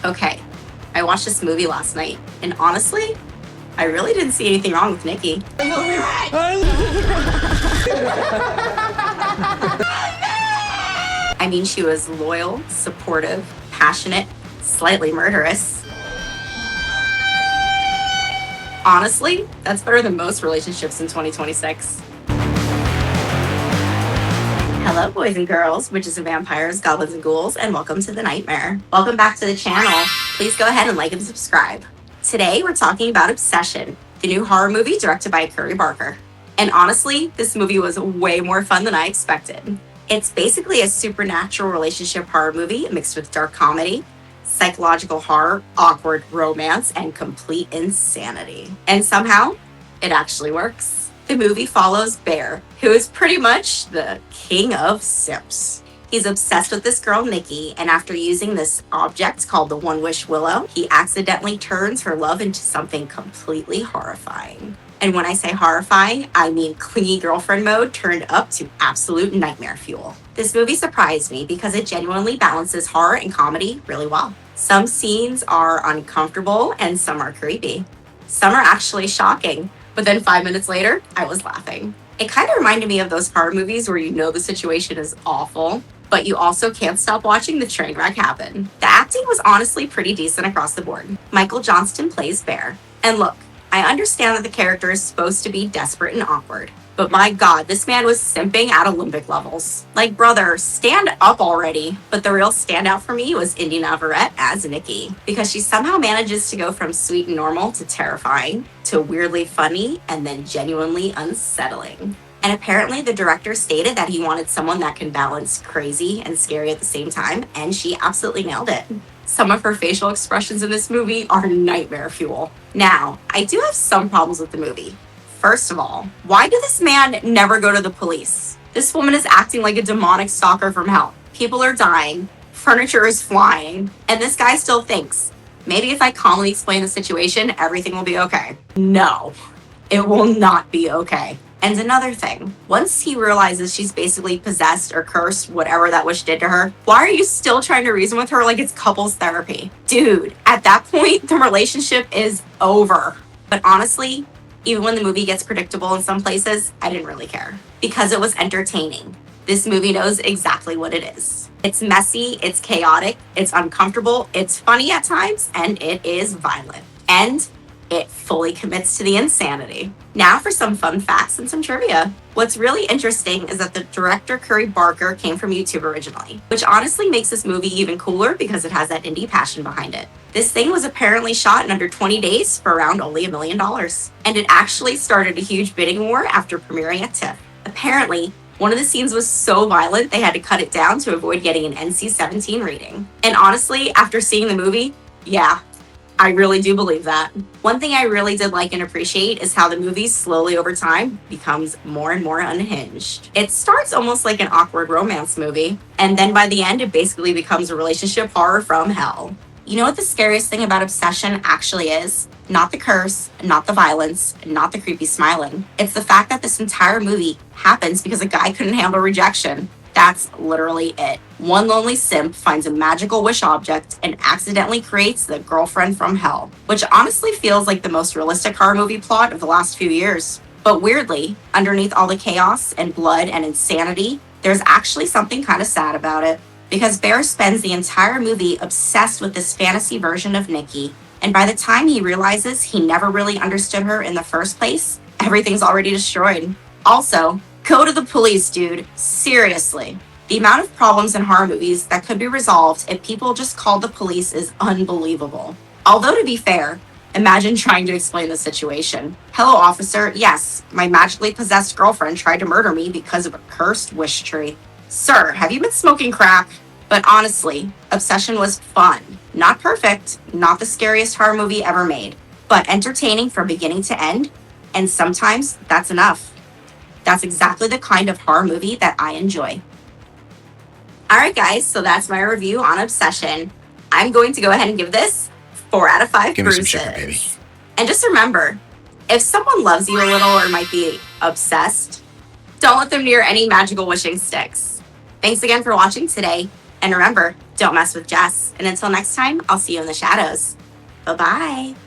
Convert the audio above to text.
Okay, I watched this movie last night, and honestly, I really didn't see anything wrong with Nikki. I mean, she was loyal, supportive, passionate, slightly murderous. Honestly, that's better than most relationships in 2026. Hello, boys and girls, witches and vampires, goblins and ghouls, and welcome to the nightmare. Welcome back to the channel. Please go ahead and like and subscribe. Today, we're talking about Obsession, the new horror movie directed by Curry Barker. And honestly, this movie was way more fun than I expected. It's basically a supernatural relationship horror movie mixed with dark comedy, psychological horror, awkward romance, and complete insanity. And somehow, it actually works. The movie follows Bear, who is pretty much the king of simps. He's obsessed with this girl, Nikki, and after using this object called the One Wish Willow, he accidentally turns her love into something completely horrifying. And when I say horrifying, I mean clingy girlfriend mode turned up to absolute nightmare fuel. This movie surprised me because it genuinely balances horror and comedy really well. Some scenes are uncomfortable and some are creepy. Some are actually shocking, but then 5 minutes later, I was laughing. It kind of reminded me of those horror movies where you know the situation is awful, but you also can't stop watching the train wreck happen. The acting was honestly pretty decent across the board. Michael Johnston plays Bear. And look, I understand that the character is supposed to be desperate and awkward, but my God, this man was simping at Olympic levels. Like, brother, stand up already. But the real standout for me was Navarrette as Nikki, because she somehow manages to go from sweet and normal to terrifying, to weirdly funny, and then genuinely unsettling. And apparently the director stated that he wanted someone that can balance crazy and scary at the same time, and she absolutely nailed it. Some of her facial expressions in this movie are nightmare fuel. Now, I do have some problems with the movie. First of all, why did this man never go to the police? This woman is acting like a demonic stalker from hell. People are dying, furniture is flying, and this guy still thinks, maybe if I calmly explain the situation, everything will be okay. No, it will not be okay. And another thing, once he realizes she's basically possessed or cursed, whatever that witch did to her, why are you still trying to reason with her like it's couples therapy? Dude, at that point, the relationship is over. But honestly, even when the movie gets predictable in some places, I didn't really care because it was entertaining. This movie knows exactly what it is. It's messy, it's chaotic, it's uncomfortable, it's funny at times, and it is violent. And it fully commits to the insanity. Now for some fun facts and some trivia. What's really interesting is that the director Curry Barker came from YouTube originally, which honestly makes this movie even cooler because it has that indie passion behind it. This thing was apparently shot in under 20 days for around only $1 million. And it actually started a huge bidding war after premiering at TIFF. Apparently, one of the scenes was so violent they had to cut it down to avoid getting an NC-17 rating. And honestly, after seeing the movie, yeah, I really do believe that. One thing I really did like and appreciate is how the movie slowly over time becomes more and more unhinged. It starts almost like an awkward romance movie, and then by the end, it basically becomes a relationship horror from hell. You know what the scariest thing about Obsession actually is? Not the curse, not the violence, not the creepy smiling. It's the fact that this entire movie happens because a guy couldn't handle rejection. That's literally it. One lonely simp finds a magical wish object and accidentally creates the girlfriend from hell, which honestly feels like the most realistic horror movie plot of the last few years. But weirdly, underneath all the chaos and blood and insanity, there's actually something kind of sad about it. Because Bear spends the entire movie obsessed with this fantasy version of Nikki, and by the time he realizes he never really understood her in the first place, everything's already destroyed. Also, go to the police, dude. Seriously. The amount of problems in horror movies that could be resolved if people just called the police is unbelievable. Although, to be fair, imagine trying to explain the situation. Hello, officer. Yes, my magically possessed girlfriend tried to murder me because of a cursed wish tree. Sir, have you been smoking crack? But honestly, Obsession was fun. Not perfect, not the scariest horror movie ever made, but entertaining from beginning to end, and sometimes that's enough. That's exactly the kind of horror movie that I enjoy. Alright guys, so that's my review on Obsession. I'm going to go ahead and give this 4 out of 5 Give me bruises. some sugar, baby. And just remember, if someone loves you a little or might be obsessed, don't let them near any magical wishing sticks. Thanks again for watching today, and remember, Don't mess with Jess. And until next time, I'll see you in the shadows. Bye-bye.